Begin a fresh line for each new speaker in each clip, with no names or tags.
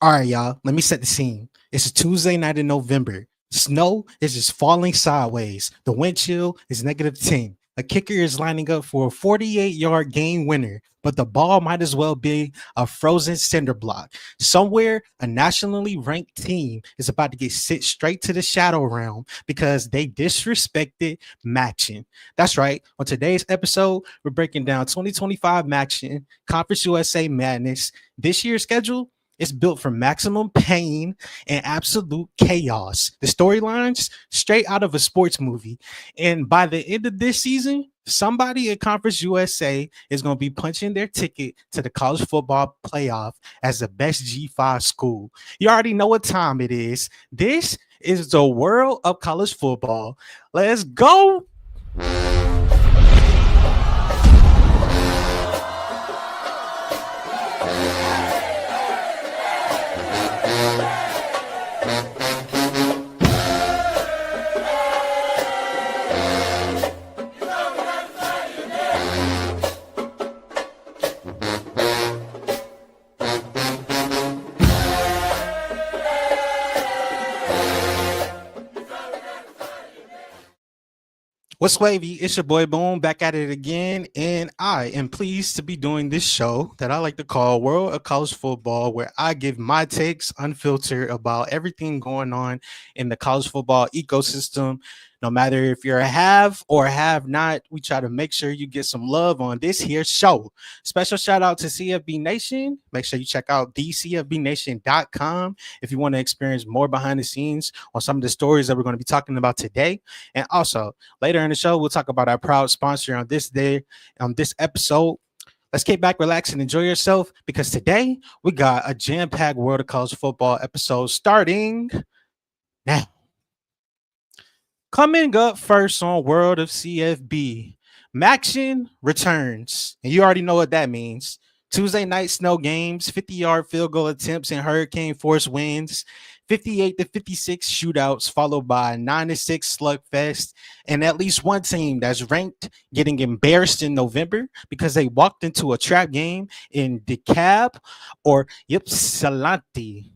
All right, y'all. Let me set the scene. It's a Tuesday night in November. Snow is just falling sideways. The wind chill is -10. A kicker is lining up for a 48-yard game winner, but the ball might as well be a frozen cinder block. Somewhere, a nationally ranked team is about to get sent straight to the shadow realm because they disrespected MACtion. That's right. On today's episode, we're breaking down 2025 MACtion, Conference USA Madness. This year's schedule, it's built for maximum pain and absolute chaos. The storylines straight out of a sports movie. And by the end of this season, somebody at Conference USA is going to be punching their ticket to the college football playoff as the best G5 school. You already know what time it is. This is the world of college football. Let's go. What's wavy? It's your boy Boom back at it again, and I am pleased to be doing this show that I like to call World of College Football, where I give my takes unfiltered about everything going on in the college football ecosystem. No matter if you're a have or have not, we try to make sure you get some love on this here show. Special shout out to CFB Nation. Make sure you check out dcfbnation.com if you want to experience more behind the scenes on some of the stories that we're going to be talking about today. And also, later in the show, we'll talk about our proud sponsor on this day, on this episode. Let's get back, relax, and enjoy yourself because today we got a jam-packed World of College Football episode starting now. Coming up first on World of CFB, MACtion returns. And you already know what that means. Tuesday night snow games, 50-yard field goal attempts, and hurricane force winds, 58-56 shootouts, followed by a 9-6 slugfest, and at least one team that's ranked getting embarrassed in November because they walked into a trap game in DeKalb or Ypsilanti.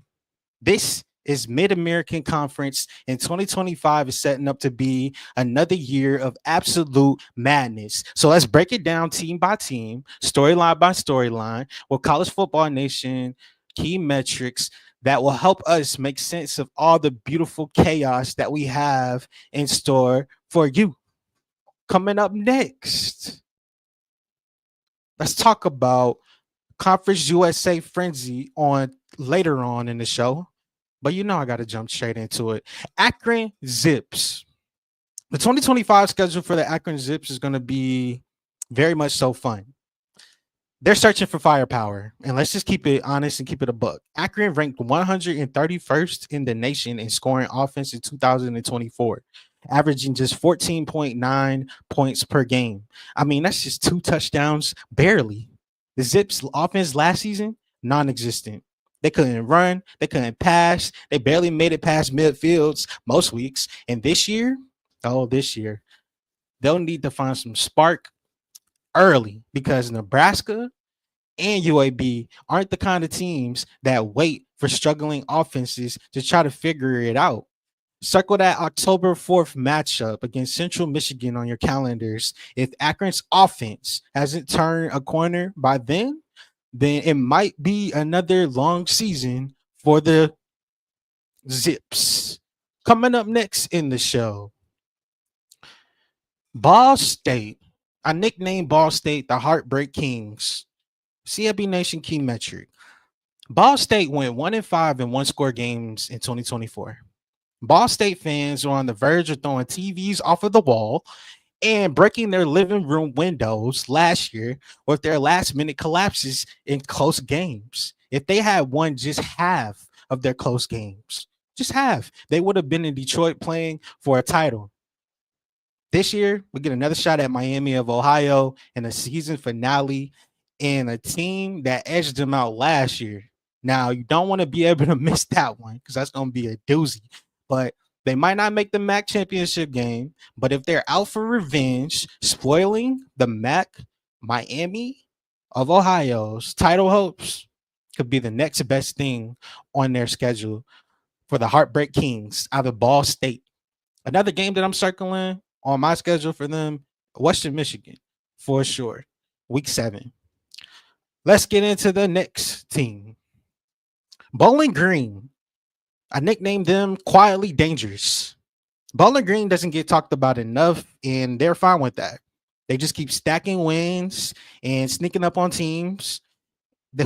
This is Mid-American Conference, and 2025 is setting up to be another year of absolute madness. So let's break it down team by team, storyline by storyline, with College Football Nation key metrics that will help us make sense of all the beautiful chaos that we have in store for you. Coming up next, let's talk about Conference USA frenzy on later on in the show. But you know I got to jump straight into it. Akron Zips. The 2025 schedule for the Akron Zips is going to be very much so fun. They're searching for firepower, and let's just keep it honest and keep it a buck. Akron ranked 131st in the nation in scoring offense in 2024, averaging just 14.9 points per game. I mean, that's just 2 touchdowns, barely. The Zips offense last season, non-existent. They couldn't run. They couldn't pass. They barely made it past midfields most weeks. And this year, they'll need to find some spark early because Nebraska and UAB aren't the kind of teams that wait for struggling offenses to try to figure it out. Circle that October 4th matchup against Central Michigan on your calendars. If Akron's offense hasn't turned a corner by then it might be another long season for the Zips. Coming up next in the show, Ball State. I nicknamed Ball State the Heartbreak Kings. CFB Nation key metric. Ball State went 1-5 in one-score games in 2024. Ball State fans are on the verge of throwing TVs off of the wall and breaking their living room windows last year with their last-minute collapses in close games. If they had won just half of their close games, just half, they would have been in Detroit playing for a title. This year, we get another shot at Miami of Ohio in a season finale and a team that edged them out last year. Now, you don't want to be able to miss that one because that's going to be a doozy. But they might not make the MAC championship game, but if they're out for revenge, spoiling the MAC Miami of Ohio's title hopes, could be the next best thing on their schedule for the Heartbreak Kings out of Ball State. Another game that I'm circling on my schedule for them, Western Michigan, for sure. Week 7. Let's get into the next team. Bowling Green. I nicknamed them Quietly Dangerous. Bowling Green doesn't get talked about enough, and they're fine with that. They just keep stacking wins and sneaking up on teams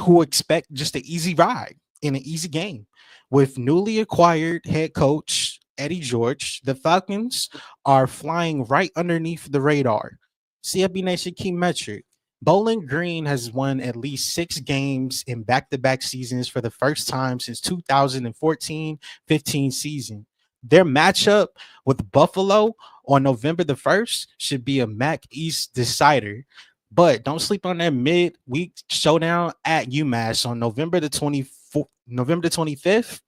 who expect just an easy ride in an easy game. With newly acquired head coach Eddie George, the Falcons are flying right underneath the radar. CFB Nation key metric. Bowling Green has won at least 6 games in back-to-back seasons for the first time since 2014-15 season. Their matchup with Buffalo on November the 1st should be a MAC East decider. But don't sleep on that mid-week showdown at UMass on November the 25th.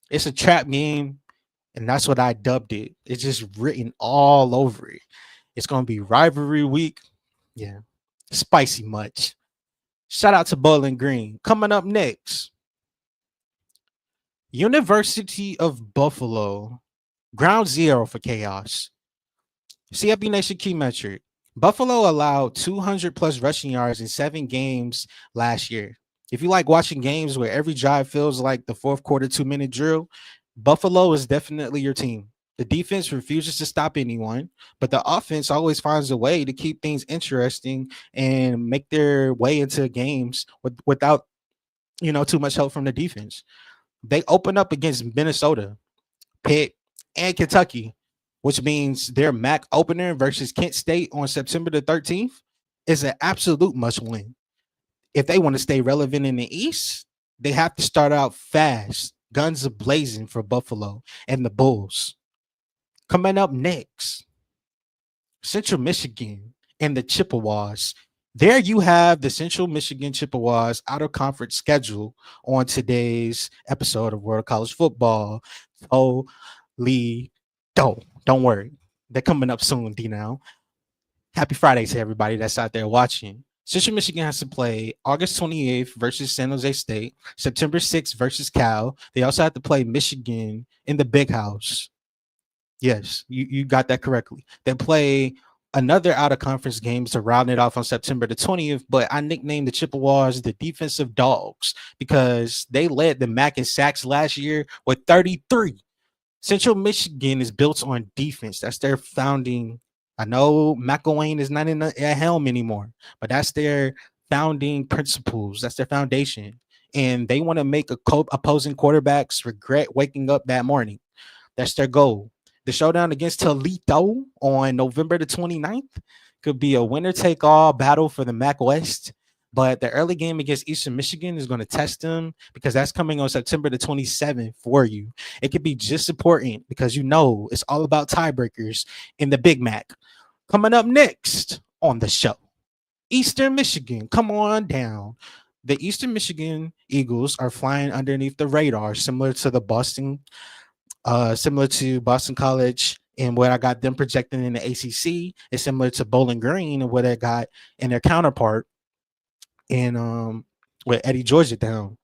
It's a trap game, and that's what I dubbed it. It's just written all over it. It's going to be rivalry week. Yeah, spicy much. Shout out to Bowling Green. Coming up next, University of Buffalo. Ground zero for chaos. CFB Nation key metric. Buffalo allowed 200 plus rushing yards in 7 games last year. If you like watching games where every drive feels like the fourth quarter 2-minute drill, Buffalo is definitely your team. The defense refuses to stop anyone, but the offense always finds a way to keep things interesting and make their way into games without, too much help from the defense. They open up against Minnesota, Pitt, and Kentucky, which means their MAC opener versus Kent State on September the 13th is an absolute must win. If they want to stay relevant in the East, they have to start out fast, guns a-blazing for Buffalo and the Bulls. Coming up next, Central Michigan and the Chippewas. There you have the Central Michigan Chippewas out of conference schedule on today's episode of World College Football. Holy don't worry. They're coming up soon, D now. Happy Friday to everybody that's out there watching. Central Michigan has to play August 28th versus San Jose State, September 6th versus Cal. They also have to play Michigan in the Big House. Yes, you got that correctly. They play another out-of-conference game to round it off on September the 20th, but I nicknamed the Chippewas the defensive dogs because they led the MAC in sacks last year with 33. Central Michigan is built on defense. That's their founding. I know McElwain is not in the helm anymore, but that's their founding principles. That's their foundation. And they want to make opposing quarterbacks regret waking up that morning. That's their goal. The showdown against Toledo on November the 29th could be a winner-take-all battle for the MAC West. But the early game against Eastern Michigan is going to test them because that's coming on September the 27th for you. It could be just important because it's all about tiebreakers in the Big Mac. Coming up next on the show, Eastern Michigan, come on down. The Eastern Michigan Eagles are flying underneath the radar, similar to Boston College and what I got them projecting in the ACC is similar to Bowling Green and what I got in their counterpart in with Eddie George at the helm.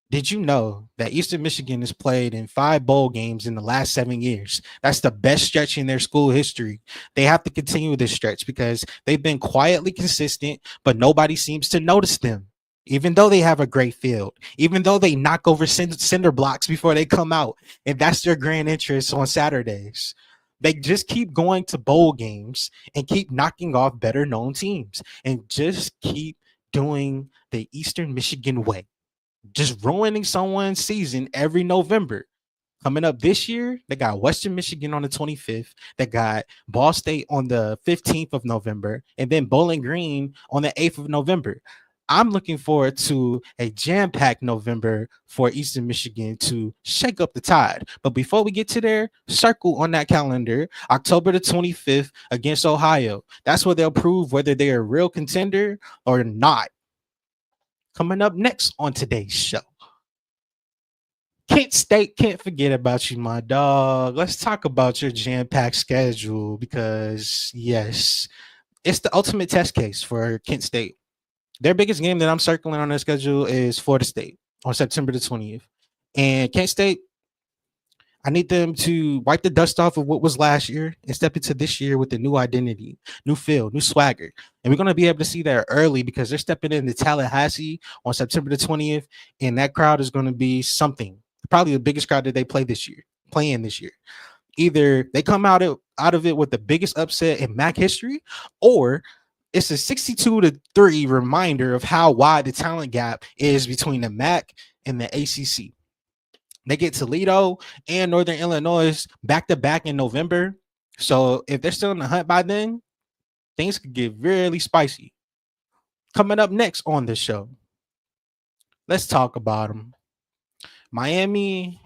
Did you know that Eastern Michigan has played in 5 bowl games in the last 7 years? That's the best stretch in their school history. They have to continue this stretch because they've been quietly consistent, but nobody seems to notice them. Even though they have a great field, even though they knock over cinder blocks before they come out, and that's their grand interest on Saturdays. They just keep going to bowl games and keep knocking off better known teams and just keep doing the Eastern Michigan way. Just ruining someone's season every November. Coming up this year, they got Western Michigan on the 25th. They got Ball State on the 15th of November, and then Bowling Green on the 8th of November. I'm looking forward to a jam-packed November for Eastern Michigan to shake up the tide. But before we get to there, circle on that calendar, October the 25th against Ohio. That's where they'll prove whether they're a real contender or not. Coming up next on today's show, Kent State, can't forget about you, my dog. Let's talk about your jam-packed schedule because, yes, it's the ultimate test case for Kent State. Their biggest game that I'm circling on their schedule is Florida State on September the 20th. And Kent State, I need them to wipe the dust off of what was last year and step into this year with a new identity, new feel, new swagger. And we're going to be able to see that early because they're stepping into Tallahassee on September the 20th. And that crowd is going to be something, probably the biggest crowd that they playing this year. Either they come out of it with the biggest upset in MAC history, or it's a 62-3 reminder of how wide the talent gap is between the MAC and the ACC. They get Toledo and Northern Illinois back to back in November. So if they're still in the hunt by then, things could get really spicy. Coming up next on the show, let's talk about them. Miami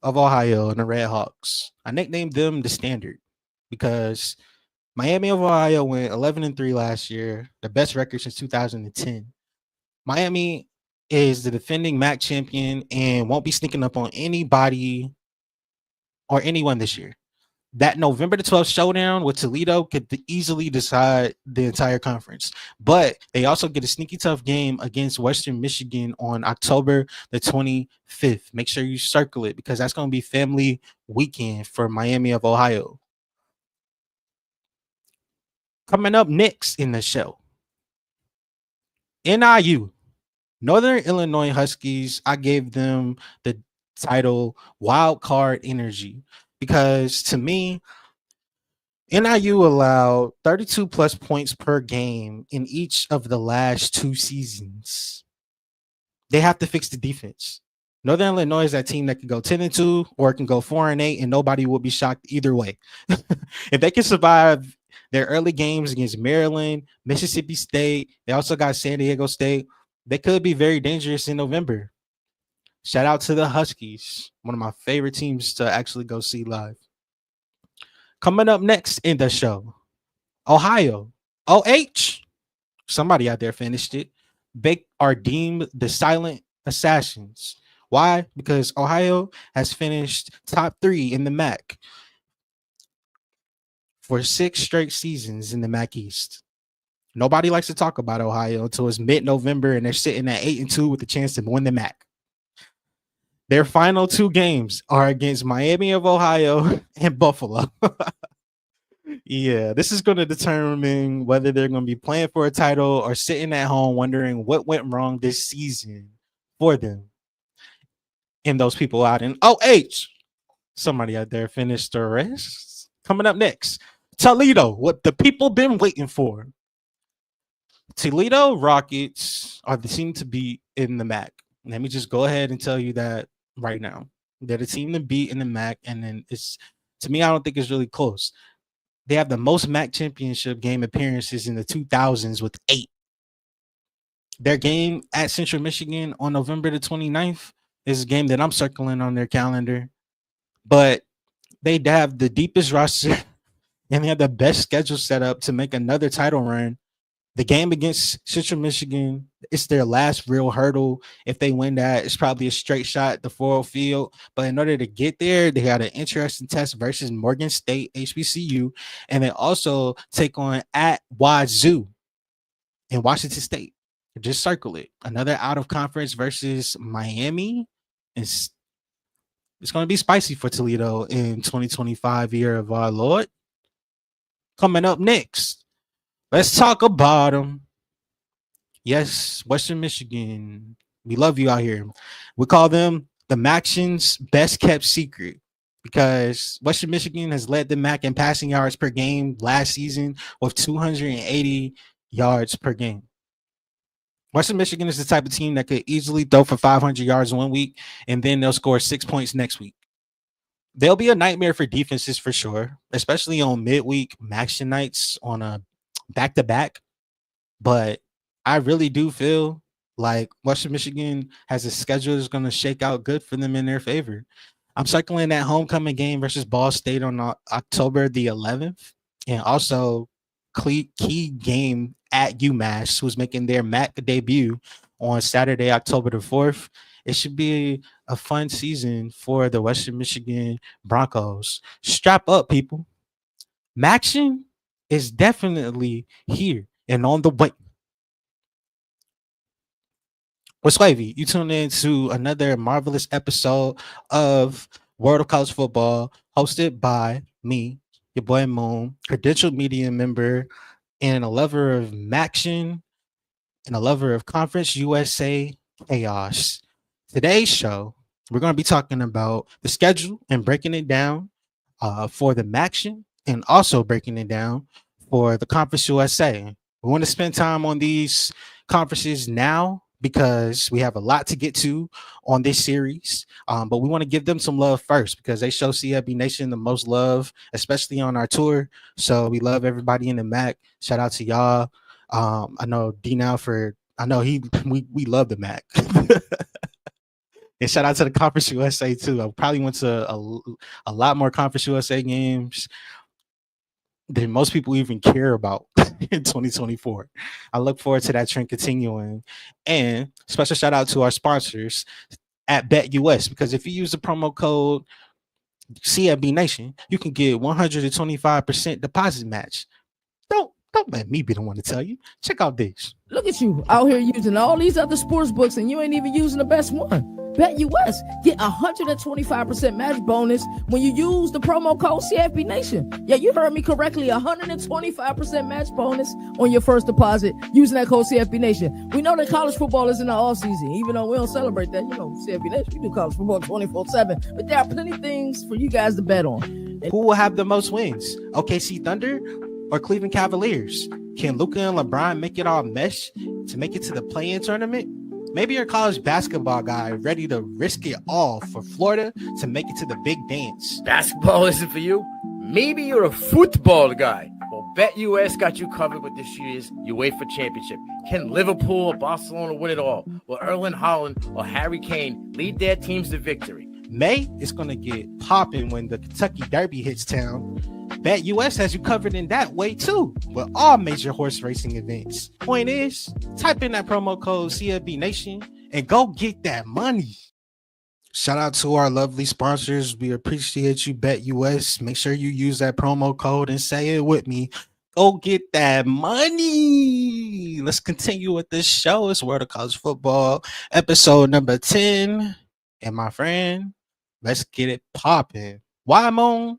of Ohio and the Red Hawks. I nicknamed them the Standard because Miami of Ohio went 11-3 last year, the best record since 2010. Miami is the defending MAC champion and won't be sneaking up on anybody or anyone this year. That November the 12th showdown with Toledo could easily decide the entire conference. But they also get a sneaky tough game against Western Michigan on October the 25th. Make sure you circle it because that's going to be family weekend for Miami of Ohio. Coming up next in the show, NIU, Northern Illinois Huskies. I gave them the title Wild Card Energy because to me, NIU allowed 32 plus points per game in each of the last 2 seasons. They have to fix the defense. Northern Illinois is that team that can go 10-2 or it can go 4-8, and nobody will be shocked either way. If they can survive their early games against Maryland, Mississippi State, they also got San Diego State, they could be very dangerous in November. Shout out to the Huskies, one of my favorite teams to actually go see live. Coming up next in the show, Ohio, OH. Somebody out there finished it. They are deemed the silent assassins. Why? Because Ohio has finished top 3 in the MAC for 6 straight seasons in the MAC East. Nobody likes to talk about Ohio until it's mid-November and they're sitting at 8-2 with a chance to win the MAC. Their final 2 games are against Miami of Ohio and Buffalo. Yeah, this is going to determine whether they're going to be playing for a title or sitting at home wondering what went wrong this season for them. And those people out in OH. Somebody out there finished the rest. Coming up next, Toledo, what the people been waiting for. Toledo Rockets are the team to beat in the MAC. Let me just go ahead and tell you that right now. They're the team to beat in the MAC, and then it's, to me, I don't think it's really close. They have the most MAC championship game appearances in the 2000s with 8. Their game at Central Michigan on November the 29th is a game that I'm circling on their calendar. But they have the deepest roster and they have the best schedule set up to make another title run. The game against Central Michigan, it's their last real hurdle. If they win that, it's probably a straight shot at the 4-0 field. But in order to get there, they got an interesting test versus Morgan State, HBCU, and they also take on at Wazoo in Washington State. Just circle it. Another out of conference versus Miami. It's going to be spicy for Toledo in 2025 year of our Lord. Coming up next, let's talk about them. Yes, Western Michigan. We love you out here. We call them the MACtion's best kept secret because Western Michigan has led the MAC in passing yards per game last season with 280 yards per game. Western Michigan is the type of team that could easily throw for 500 yards 1 week, and then they'll score 6 points next week. They'll be a nightmare for defenses for sure, especially on midweek MACtion nights on a back-to-back. But I really do feel like Western Michigan has a schedule that's going to shake out good for them in their favor. I'm circling that homecoming game versus Ball State on October the 11th, and also key game at UMass, who's making their MAC debut on Saturday, October the 4th. It should be a fun season for the Western Michigan Broncos. Strap up, people. MACtion is definitely here and on the way. What's wavy? You tune in to another marvelous episode of World of College Football, hosted by me, your boy Moon, credentialed media member, and a lover of MACtion and a lover of Conference USA chaos. Today's show, we're going to be talking about the schedule and breaking it down for the MACtion and also breaking it down for the Conference USA. We want to spend time on these conferences now because we have a lot to get to on this series. But we want to give them some love first because they show CFB Nation the most love, especially on our tour. So we love everybody in the MAC. Shout out to y'all. I know D now for I know we love the MAC. And shout out to the Conference USA too. I probably went to a lot more Conference USA games than most people even care about in 2024. I look forward to that trend continuing. And special shout out to our sponsors at BetUS, because if you use the promo code CFB Nation, you can get 125% deposit match. Don't let me be the one to tell you. Check out this.
Look at you out here using all these other sports books and you ain't even using the best one. BetUS, get 125% match bonus when you use the promo code CFB Nation. Yeah, you heard me correctly. 125% match bonus on your first deposit using that code CFB Nation. We know that college football is in the off season, even though we don't celebrate that. You know, CFB Nation, we do college football 24/7, but there are plenty of things for you guys to bet on.
Who will have the most wins? OKC Thunder or Cleveland Cavaliers? Can Luka and LeBron make it all mesh to make it to the play-in tournament? Maybe you're a college basketball guy ready to risk it all for Florida to make it to the big dance.
Basketball isn't for you? Maybe you're a football guy. Well, BetUS got you covered with this year's UEFA Championship. Can Liverpool or Barcelona win it all? Will Erling Haaland or Harry Kane lead their teams to victory?
May is going to get popping when the Kentucky Derby hits town. BetUS has you covered in that way too, with all major horse racing events. Point is, type in that promo code CFB Nation and go get that money. Shout out to our lovely sponsors. We appreciate you, BetUS. Make sure you use that promo code and say it with me. Go get that money. Let's continue with this show. It's World of College Football, episode number 10. And my friend, let's get it popping. Why, Moan?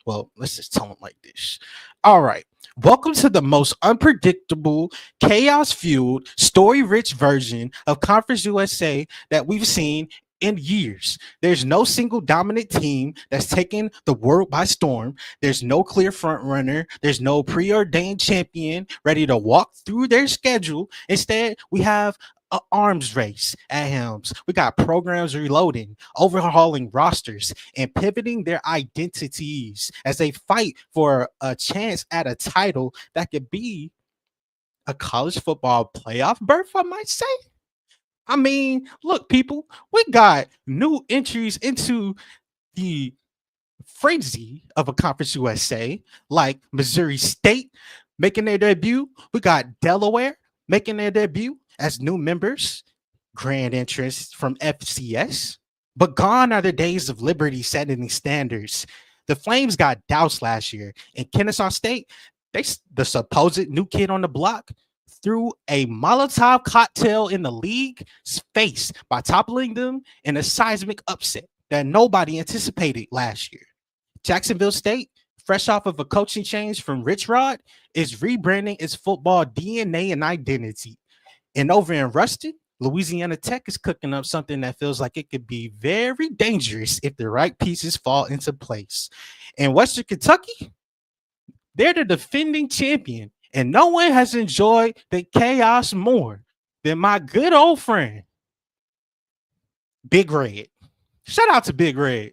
Well, let's just tell them like this. All right. Welcome to the most unpredictable, chaos-fueled, story-rich version of Conference USA that we've seen in years. There's no single dominant team that's taken the world by storm. There's no clear front runner. There's no preordained champion ready to walk through their schedule. Instead, we have an arms race at Helms. We got programs reloading, overhauling rosters, and pivoting their identities as they fight for a chance at a title that could be a college football playoff berth, I might say. I mean, look, people, we got new entries into the frenzy of a Conference USA, like Missouri State making their debut. We got Delaware making their debut as new members, grand entrance from FCS. But gone are the days of Liberty setting standards. The Flames got doused last year, and Kennesaw State, the supposed new kid on the block, threw a Molotov cocktail in the league's face by toppling them in a seismic upset that nobody anticipated last year. Jacksonville State, fresh off of a coaching change from Rich Rod, is rebranding its football DNA and identity. And over in Ruston, Louisiana Tech is cooking up something that feels like it could be very dangerous if the right pieces fall into place. In Western Kentucky, they're the defending champion, and no one has enjoyed the chaos more than my good old friend, Big Red. Shout out to Big Red.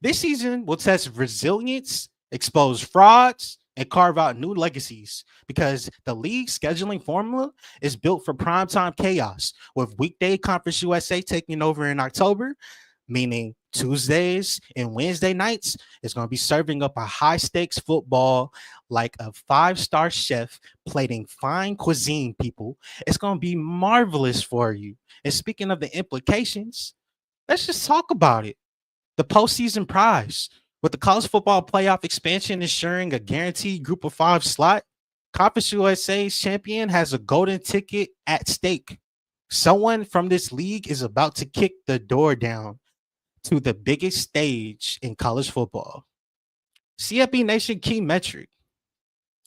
This season will test resilience, expose frauds, and carve out new legacies because the league scheduling formula is built for primetime chaos, with weekday Conference USA taking over in October, meaning Tuesdays and Wednesday nights is going to be serving up a high-stakes football like a five-star chef plating fine cuisine, people. It's going to be marvelous for you. And speaking of the implications, let's just talk about it. The postseason prize, with the college football playoff expansion ensuring a guaranteed group of 5 slot, Conference USA's champion has a golden ticket at stake. Someone from this league is about to kick the door down to the biggest stage in college football. CFB Nation key metric.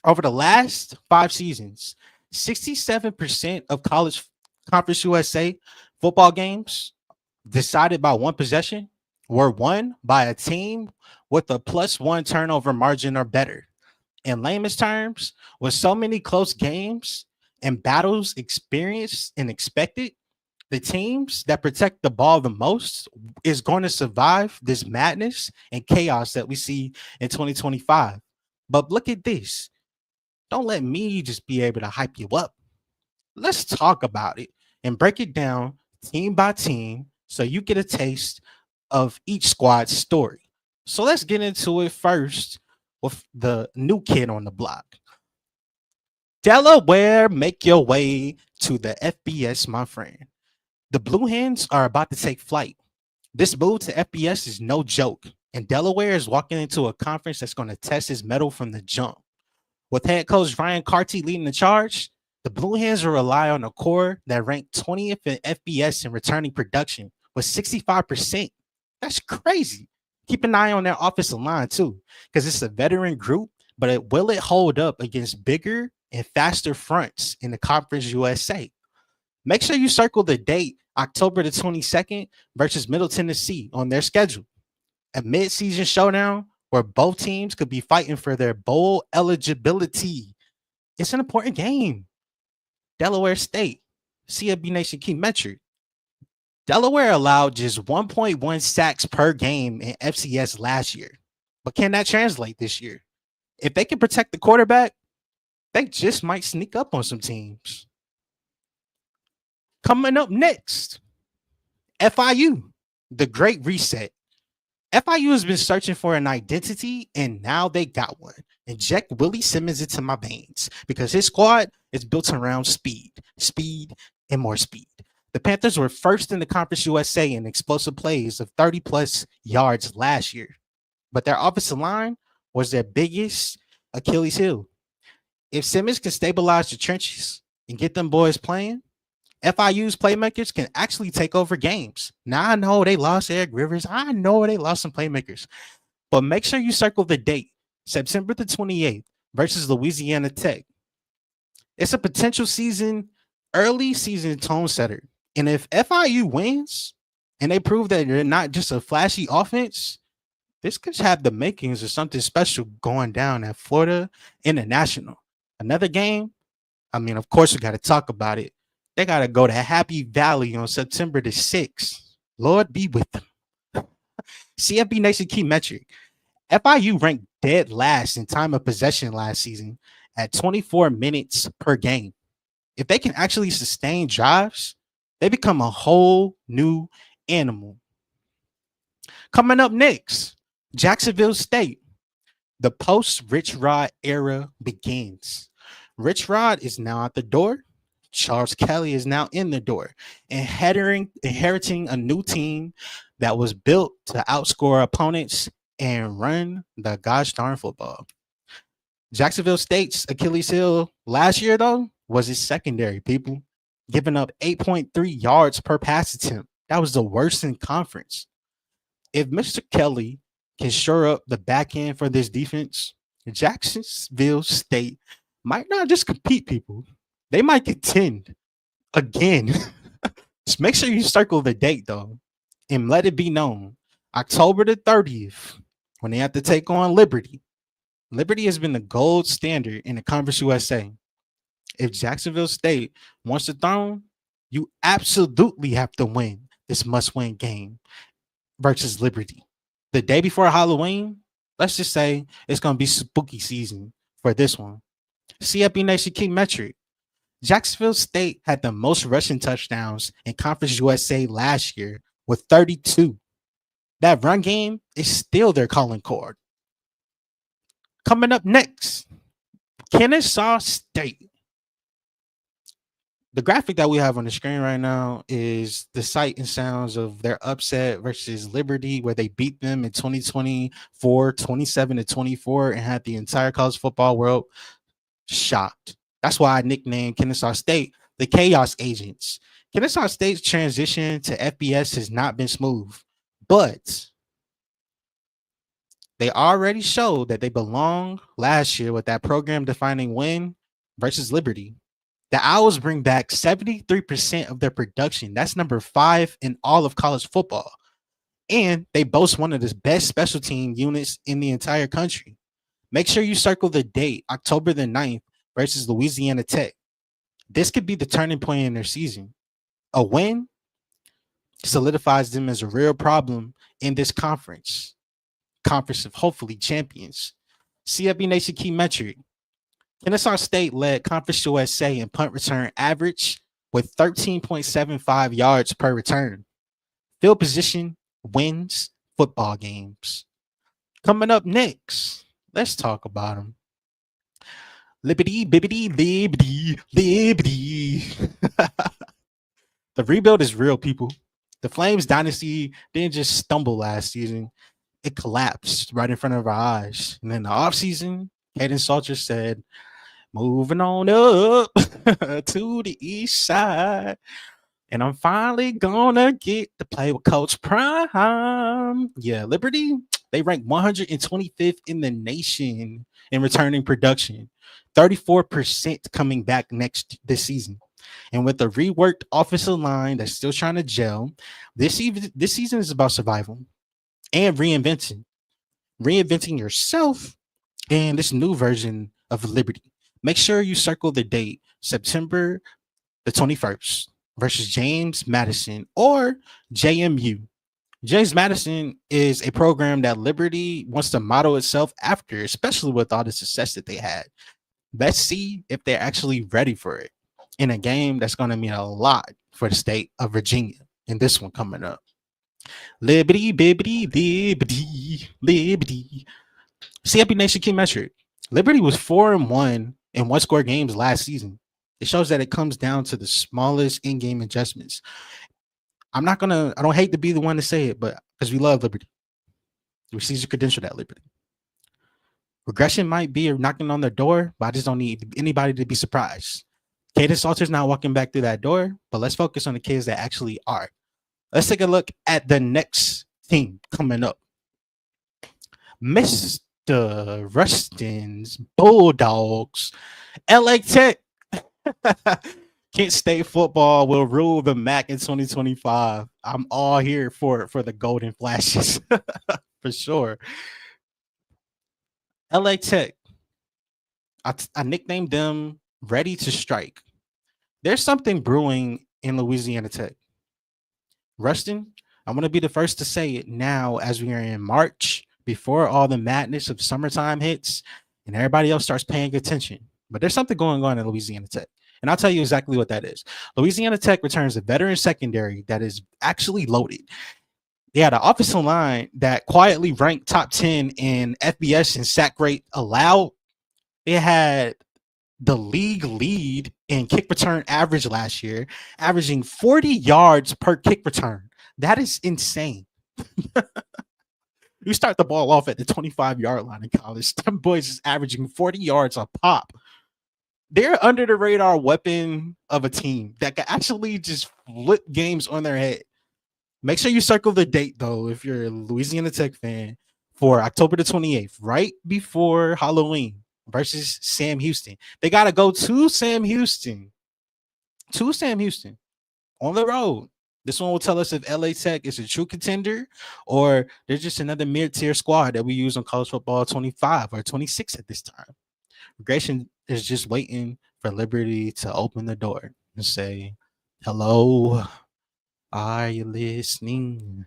Over the last 5 seasons, 67% of college Conference USA football games decided by one possession were won by a team with a +1 turnover margin or better. In layman's terms, with so many close games and battles experienced and expected, the teams that protect the ball the most is going to survive this madness and chaos that we see in 2025. But look at this. Don't let me just be able to hype you up. Let's talk about it and break it down team by team so you get a taste of each squad's story. So let's get into it first with the new kid on the block. Delaware, make your way to the FBS, my friend. The Blue Hens are about to take flight. This move to FBS is no joke, and Delaware is walking into a conference that's going to test his mettle from the jump. With head coach Ryan Carty leading the charge, the Blue Hens will rely on a core that ranked 20th in FBS in returning production with 65%. That's crazy. Keep an eye on their offensive line too, because it's a veteran group, but will it hold up against bigger and faster fronts in the Conference USA? Make sure you circle the date, October the 22nd versus Middle Tennessee on their schedule. A mid-season showdown where both teams could be fighting for their bowl eligibility. It's an important game. Delaware State, CFB Nation key metric. Delaware allowed just 1.1 sacks per game in FCS last year. But can that translate this year? If they can protect the quarterback, they just might sneak up on some teams. Coming up next, FIU, the Great Reset. FIU has been searching for an identity, and now they got one. Inject Willie Simmons into my veins because his squad is built around speed, and more speed. The Panthers were first in the Conference USA in explosive plays of 30-plus yards last year, but their offensive line was their biggest Achilles heel. If Simmons can stabilize the trenches and get them boys playing, FIU's playmakers can actually take over games. Now, I know they lost Eric Rivers. I know they lost some playmakers. But make sure you circle the date, September the 28th versus Louisiana Tech. It's a potential early season tone setter. And if FIU wins and they prove that they're not just a flashy offense, this could have the makings of something special going down at Florida International. Another game, of course, we got to talk about it. They got to go to Happy Valley on September the 6th. Lord be with them. CFB Nation key metric. FIU ranked dead last in time of possession last season at 24 minutes per game. If they can actually sustain drives, they become a whole new animal. Coming up next, Jacksonville State. The post-Rich Rod era begins. Rich Rod is now at the door. Charles Kelly is now in the door, inheriting a new team that was built to outscore opponents and run the gosh darn football. Jacksonville State's Achilles heel last year, though, was his secondary, people, giving up 8.3 yards per pass attempt. That was the worst in conference. If Mr. Kelly can shore up the back end for this defense, Jacksonville State might not just compete, people. They might contend again. Just make sure you circle the date, though, and let it be known. October the 30th, when they have to take on Liberty. Liberty has been the gold standard in the Conference USA. If Jacksonville State wants the throne, you absolutely have to win this must-win game versus Liberty. The day before Halloween, let's just say it's going to be spooky season for this one. CFB Nation key metric. Jacksonville State had the most rushing touchdowns in Conference USA last year with 32. That run game is still their calling card. Coming up next, Kennesaw State. The graphic that we have on the screen right now is the sight and sounds of their upset versus Liberty, where they beat them in 2024, 27-24, and had the entire college football world shocked. That's why I nicknamed Kennesaw State the Chaos Agents. Kennesaw State's transition to FBS has not been smooth, but they already showed that they belong last year with that program-defining win versus Liberty. The Owls bring back 73% of their production. That's number 5 in all of college football. And they boast one of the best special team units in the entire country. Make sure you circle the date, October the 9th versus Louisiana Tech. This could be the turning point in their season. A win solidifies them as a real problem in this conference of hopefully champions. CFB Nation key metric. Kennesaw State led Conference USA in punt return average with 13.75 yards per return. Field position wins football games. Coming up next, let's talk about them. Liberty, bibbity, liberty, liberty. The rebuild is real, people. The Flames dynasty didn't just stumble last season. It collapsed right in front of our eyes. And then the offseason, Hayden Salter said, moving on up to the east side. And I'm finally gonna get to play with Coach Prime. Yeah, Liberty, they rank 125th in the nation in returning production. 34% coming back this season. And with a reworked offensive line that's still trying to gel, this season is about survival and reinventing yourself in this new version of Liberty. Make sure you circle the date, September the 21st versus James Madison or JMU. James Madison is a program that Liberty wants to model itself after, especially with all the success that they had. Let's see if they're actually ready for it in a game that's going to mean a lot for the state of Virginia in this one coming up. Liberty, bibbity, liberty, liberty. CFB Nation key metric. Liberty was 4-1 in one-score games last season. It shows that it comes down to the smallest in-game adjustments. I don't hate to be the one to say it, but because we love Liberty. We see your credential at Liberty. Regression might be knocking on their door, but I just don't need anybody to be surprised. Caden Salter's not walking back through that door, but let's focus on the kids that actually are. Let's take a look at the next team coming up. Mr. Rustin's Bulldogs, LA Tech. Kent State football will rule the MAC in 2025. I'm all here for the golden flashes for sure. LA Tech. I nicknamed them Ready to Strike. There's something brewing in Louisiana Tech. Rustin, I'm going to be the first to say it now as we are in March, before all the madness of summertime hits and everybody else starts paying attention. But there's something going on in Louisiana Tech. And I'll tell you exactly what that is. Louisiana Tech returns a veteran secondary that is actually loaded. They had an offensive line that quietly ranked top 10 in FBS and sack rate allowed. They had the league lead in kick return average last year, averaging 40 yards per kick return. That is insane. You start the ball off at the 25-yard line in college. Them boys is averaging 40 yards a pop. They're under the radar weapon of a team that can actually just flip games on their head. Make sure you circle the date, though, if you're a Louisiana Tech fan, for October the 28th, right before Halloween versus Sam Houston. They got to go to Sam Houston on the road. This one will tell us if LA Tech is a true contender or they're just another mid-tier squad that we use on college football 25 or 26 at this time. Regression is just waiting for Liberty to open the door and say, hello, are you listening?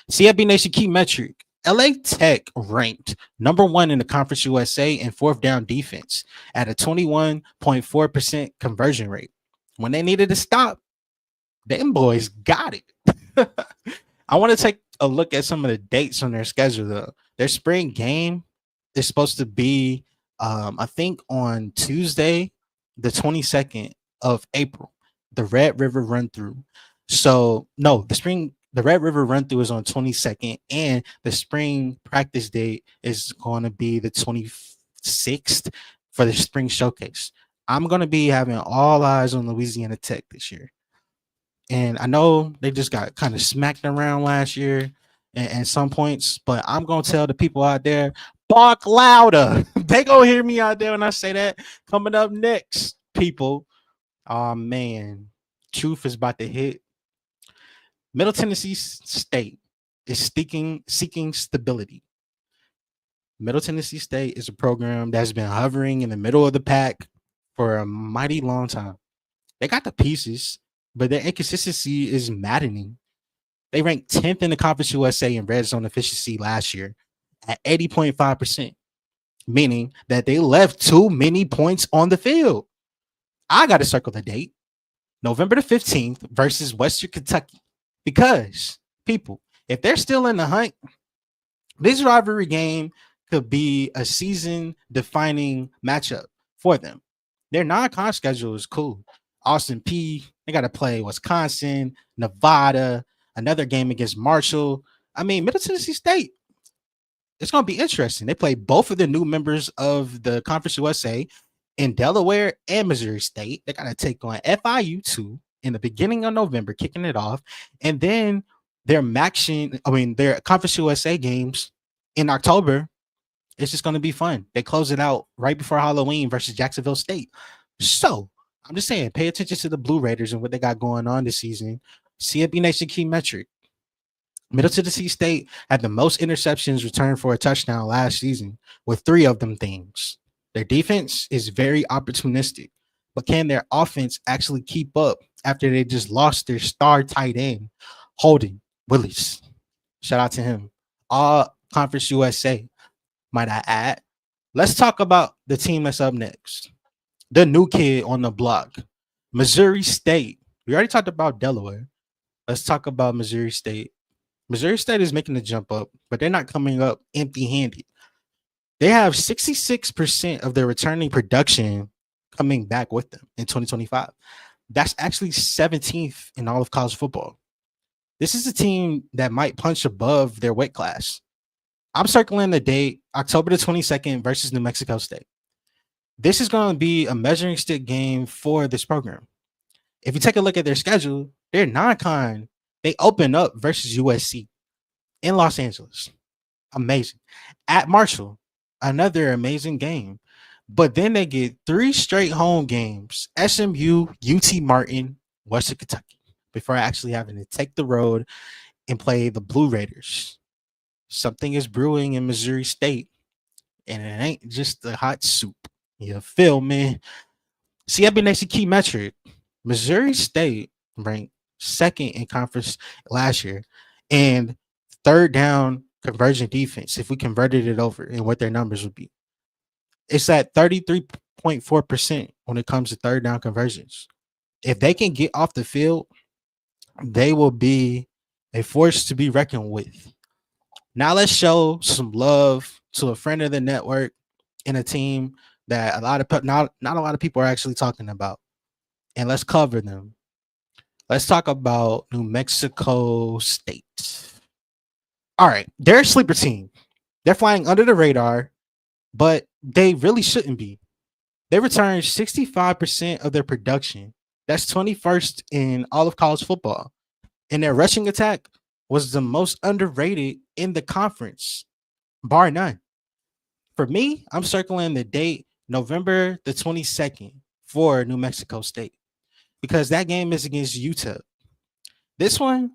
CFB Nation key metric. LA Tech ranked number 1 in the Conference USA in fourth down defense at a 21.4% conversion rate. When they needed to stop, them boys got it. I want to take a look at some of the dates on their schedule, though. Their spring game is supposed to be, I think, on Tuesday, the 22nd of April, the Red River Run Through. So, no, the Red River Run Through is on 22nd, and the spring practice date is going to be the 26th for the spring showcase. I'm going to be having all eyes on Louisiana Tech this year. And I know they just got kind of smacked around last year and some points, but I'm gonna tell the people out there, bark louder. They gonna hear me out there when I say that. Coming up next, people. Oh man, truth is about to hit. Middle Tennessee State is seeking stability. Middle Tennessee State is a program that's been hovering in the middle of the pack for a mighty long time. They got the pieces, but their inconsistency is maddening. They ranked 10th in the Conference USA in red zone efficiency last year at 80.5%, meaning that they left too many points on the field. I got to circle the date, November the 15th versus Western Kentucky, because people, if they're still in the hunt, this rivalry game could be a season defining matchup for them. Their non-con schedule is cool. Austin P, they got to play Wisconsin, Nevada, another game against Marshall. I mean, Middle Tennessee State, it's going to be interesting. They play both of the new members of the Conference USA in Delaware and Missouri State. They got to take on FIU too in the beginning of November, kicking it off. And then their their Conference USA games in October. It's just going to be fun. They close it out right before Halloween versus Jacksonville State. So I'm just saying, pay attention to the Blue Raiders and what they got going on this season. CFB Nation key metric. Middle Tennessee State had the most interceptions returned for a touchdown last season, with 3 of them things. Their defense is very opportunistic, but can their offense actually keep up after they just lost their star tight end, Holden Willis? Shout out to him. All Conference USA, might I add. Let's talk about the team that's up next. The new kid on the block, Missouri State. We already talked about Delaware. Let's talk about Missouri State. Missouri State is making the jump up, but they're not coming up empty-handed. They have 66% of their returning production coming back with them in 2025. That's actually 17th in all of college football. This is a team that might punch above their weight class. I'm circling the date, October the 22nd versus New Mexico State. This is going to be a measuring stick game for this program. If you take a look at their schedule, they're non-con. They open up versus USC in Los Angeles. Amazing. At Marshall, another amazing game. But then they get 3 straight home games, SMU, UT Martin, Western Kentucky, before actually having to take the road and play the Blue Raiders. Something is brewing in Missouri State, and it ain't just the hot soup. You feel me? CFB Nation key metric. Missouri State ranked 2nd in conference last year, and 3rd down conversion defense, if we converted it over and what their numbers would be. It's at 33.4% when it comes to 3rd down conversions. If they can get off the field, they will be a force to be reckoned with. Now let's show some love to a friend of the network and a team that not a lot of people are actually talking about. And let's cover them. Let's talk about New Mexico State. All right, they're a sleeper team. They're flying under the radar, but they really shouldn't be. They returned 65% of their production. That's 21st in all of college football. And their rushing attack was the most underrated in the conference, bar none. For me, I'm circling the date November the 22nd for New Mexico State, because that game is against UTEP. This one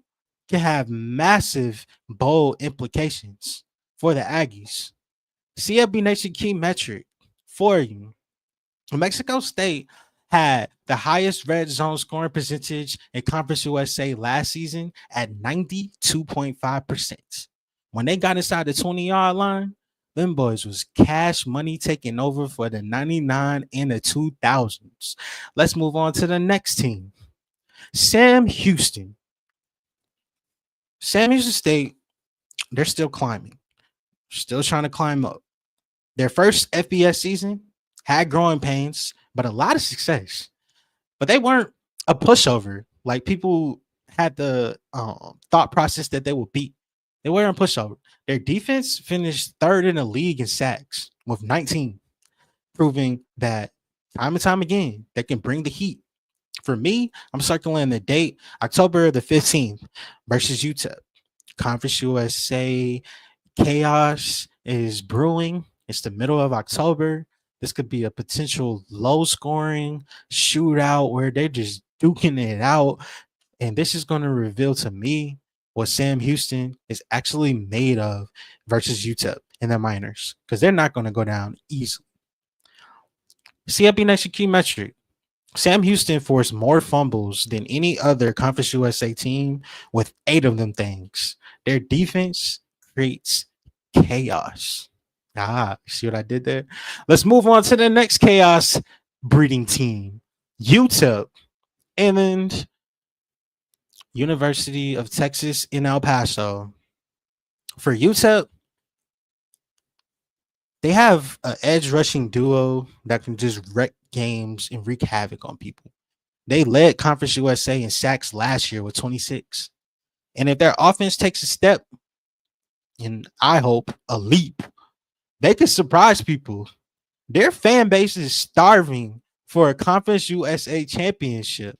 can have massive bowl implications for the Aggies. CFB Nation key metric for you. New Mexico State had the highest red zone scoring percentage in Conference USA last season at 92.5%. When they got inside the 20-yard line, them boys was cash money taking over for the 99 and the 2000s. Let's move on to the next team. Sam Houston. Sam Houston State, they're still climbing. Still trying to climb up. Their first FBS season had growing pains, but a lot of success. But they weren't a pushover. Like people had the thought process that they would beat. They weren't a pushover. Their defense finished 3rd in the league in sacks with 19, proving that time and time again they can bring the heat For me, I'm circling the date October the 15th versus UTEP. Conference USA chaos is brewing. It's the middle of October. This could be a potential low scoring shootout where they're just duking it out. And this is going to reveal to me what Sam Houston is actually made of versus UTEP in the minors, because they're not going to go down easily. CFB Nation key metric. Sam Houston forced more fumbles than any other Conference USA team with 8 of them things. Their defense creates chaos. See what I did there? Let's move on to the next chaos breeding team, UTEP and University of Texas in El Paso. For UTEP, they have an edge rushing duo that can just wreck games and wreak havoc on people. They led Conference USA in sacks last year with 26. And if their offense takes a step, and I hope a leap, they could surprise people. Their fan base is starving for a Conference USA championship.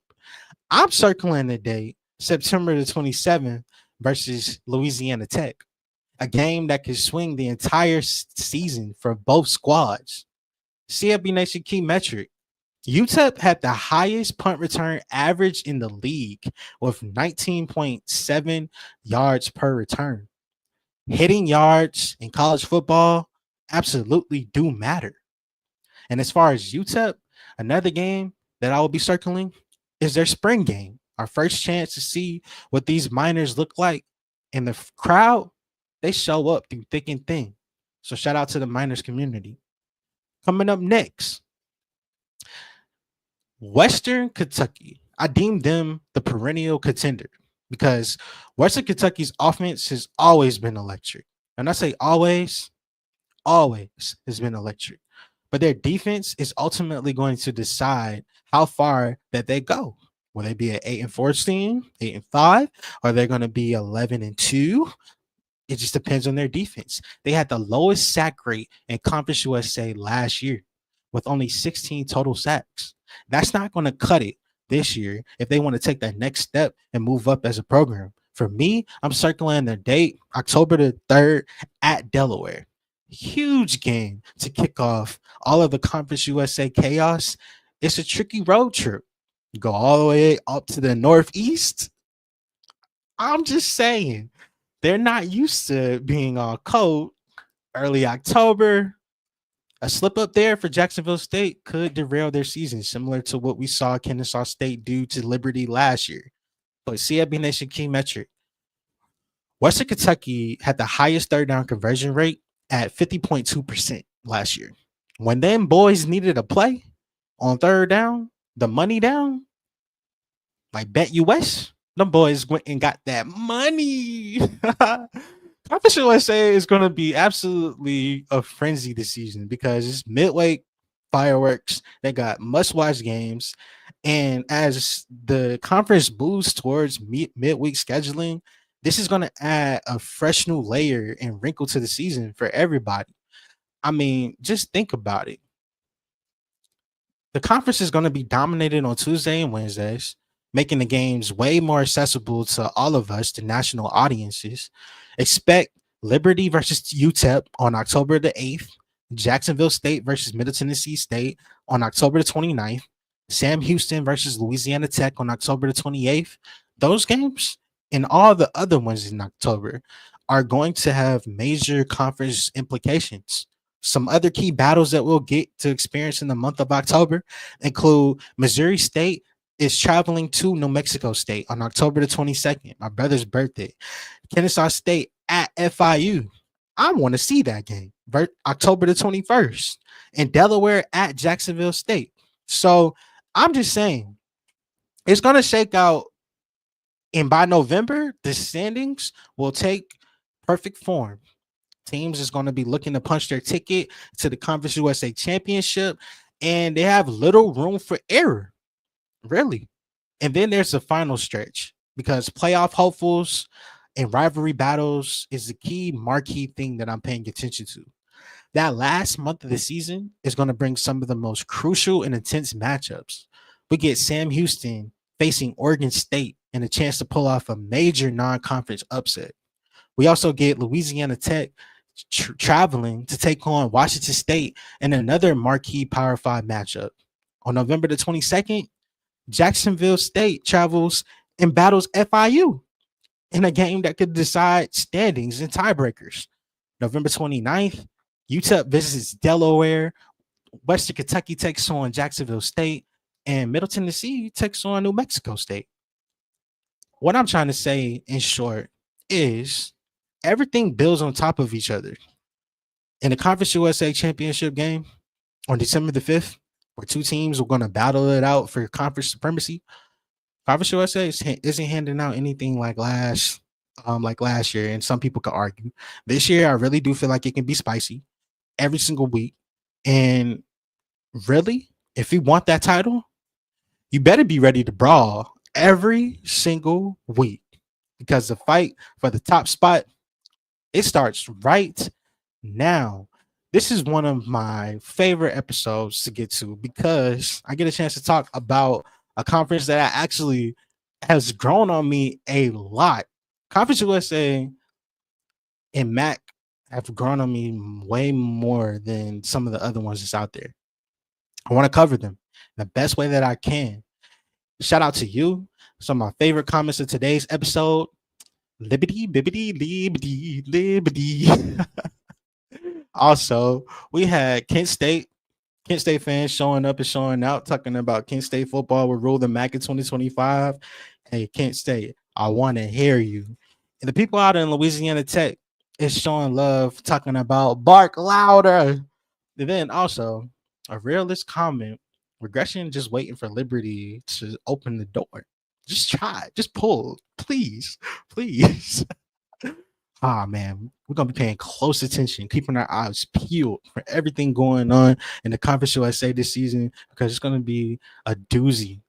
I'm circling the date, September the 27th versus Louisiana Tech, a game that could swing the entire season for both squads. CFB Nation key metric. UTEP had the highest punt return average in the league with 19.7 yards per return. Hitting yards in college football absolutely do matter. And as far as UTEP, another game that I will be circling is their spring game. Our first chance to see what these minors look like. And the crowd, they show up through thick and thin. So shout out to the minors community. Coming up next, Western Kentucky. I deem them the perennial contender because Western Kentucky's offense has always been electric. And I say always has been electric. But their defense is ultimately going to decide how far that they go. Will they be an 8-4 team, 8-5? Or they're going to be 11-2? It just depends on their defense. They had the lowest sack rate in Conference USA last year with only 16 total sacks. That's not going to cut it this year if they want to take that next step and move up as a program. For me, I'm circling the date, October the 3rd at Delaware. Huge game to kick off all of the Conference USA chaos. It's a tricky road trip. You go all the way up to the Northeast. I'm just saying, they're not used to being on cold early October. A slip up there for Jacksonville State could derail their season, similar to what we saw Kennesaw State do to Liberty last year. But CFB Nation key metric. Western Kentucky had the highest third down conversion rate at 50.2% last year. When them boys needed a play on third down, the money down, like Bet US, them boys went and got that money. Conference USA is going to be absolutely a frenzy this season because it's midweek fireworks. They got must-watch games. And as the conference moves towards midweek scheduling, this is going to add a fresh new layer and wrinkle to the season for everybody. I mean, just think about it. The conference is going to be dominated on Tuesday and Wednesdays, making the games way more accessible to all of us, the national audiences. Expect Liberty versus UTEP on October the 8th, Jacksonville State versus Middle Tennessee State on October the 29th, Sam Houston versus Louisiana Tech on October the 28th. Those games and all the other ones in October are going to have major conference implications. Some other key battles that we'll get to experience in the month of October include Missouri State is traveling to New Mexico State on October the 22nd, my brother's birthday. Kennesaw State at FIU. I want to see that game. October the 21st. And Delaware at Jacksonville State. So I'm just saying, it's going to shake out. And by November, the standings will take perfect form. Teams is going to be looking to punch their ticket to the Conference USA Championship, and they have little room for error, really. And then there's the final stretch because playoff hopefuls and rivalry battles is the key marquee thing that I'm paying attention to. That last month of the season is going to bring some of the most crucial and intense matchups. We get Sam Houston facing Oregon State and a chance to pull off a major non-conference upset. We also get Louisiana Tech traveling to take on Washington State in another marquee Power 5 matchup. On November the 22nd, Jacksonville State travels and battles FIU in a game that could decide standings and tiebreakers. November 29th, UTEP visits Delaware, Western Kentucky takes on Jacksonville State, and Middle Tennessee takes on New Mexico State. What I'm trying to say in short is everything builds on top of each other. In the Conference USA Championship game on December the 5th, where two teams were going to battle it out for conference supremacy, Conference USA isn't handing out anything like last year, and some people could argue. This year, I really do feel like it can be spicy every single week. And really, if you want that title, you better be ready to brawl every single week, because the fight for the top spot, it starts right now. This is one of my favorite episodes to get to because I get a chance to talk about a conference that actually has grown on me a lot. Conference USA and MAC have grown on me way more than some of the other ones that's out there. I want to cover them the best way that I can. Shout out to you. Some of my favorite comments of today's episode. Liberty, bibbity, liberty, liberty. Also, we had Kent State fans showing up and showing out, talking about Kent State football will rule the MAC in 2025. Hey, Kent State, I want to hear you. And the people out in Louisiana Tech is showing love, talking about bark louder. And then also, a realist comment, regression just waiting for Liberty to open the door. Just try, just pull, please. Man, we're going to be paying close attention, keeping our eyes peeled for everything going on in the Conference USA this season, because it's going to be a doozy.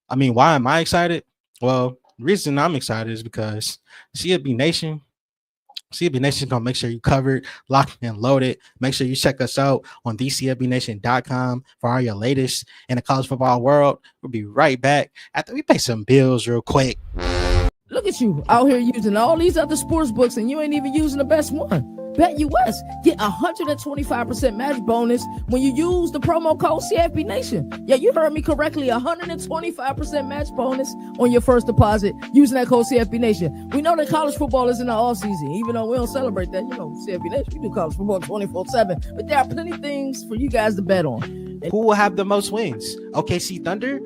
I mean, why am I excited? Well, the reason I'm excited is because CFB Nation is going to make sure you covered, locked, and loaded. Make sure you check us out on thecfbnation.com for all your latest in the college football world. We'll be right back after we pay some bills real quick.
Look at you out here using all these other sports books and you ain't even using the best one. BetUS. Get 125% match bonus when you use the promo code CFB Nation. Yeah, you heard me correctly. 125% match bonus on your first deposit using that code CFB Nation. We know that college football is in the off season, even though we don't celebrate that. You know, CFB Nation, we do college football 24/7, but there are plenty of things for you guys to bet on.
Who will have the most wins? OKC Thunder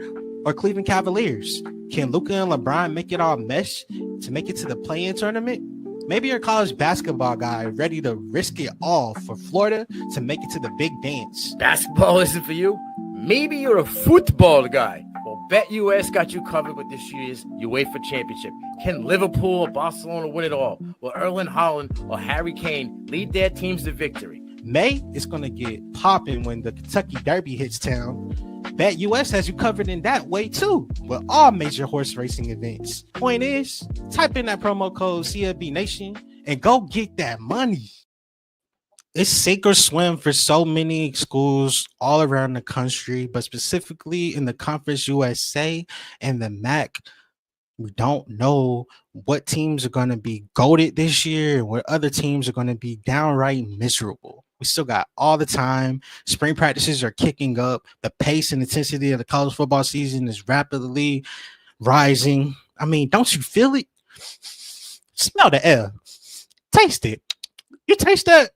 or Cleveland Cavaliers? Can Luka and LeBron make it all mesh to make it to the play-in tournament? Maybe you're a college basketball guy ready to risk it all for Florida to make it to the big dance.
Basketball isn't for you? Maybe you're a football guy. Well, BetUS got you covered with this year's UEFA Championship. Can Liverpool or Barcelona win it all? Will Erling Haaland or Harry Kane lead their teams to victory?
May is going to get popping when the Kentucky Derby hits town. BetUS has you covered in that way too, with all major horse racing events. Point is, type in that promo code CFB Nation and go get that money. It's sink or swim for so many schools all around the country, but specifically in the Conference USA and the MAC. We don't know what teams are going to be goated this year and what other teams are going to be downright miserable. We still got all the time. Spring practices are kicking up. The pace and intensity of the college football season is rapidly rising. I mean, don't you feel it? Smell the air. Taste it. You taste that?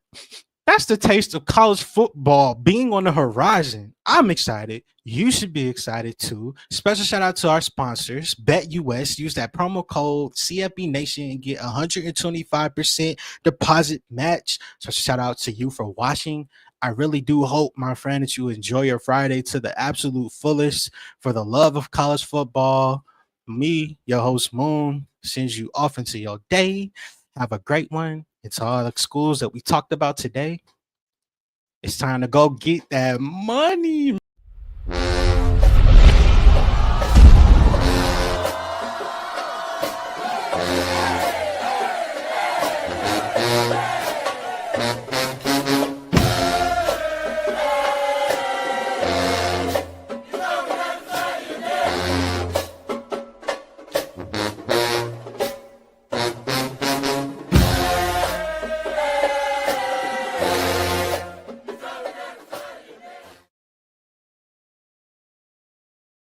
That's the taste of college football being on the horizon. I'm excited. You should be excited too. Special shout out to our sponsors, BetUS. Use that promo code CFB Nation and get 125% deposit match. So shout out to you for watching. I really do hope, my friend, that you enjoy your Friday to the absolute fullest. For the love of college football, me, your host Moon, sends you off into your day. Have a great one. It's all the schools that we talked about today. It's time to go get that money.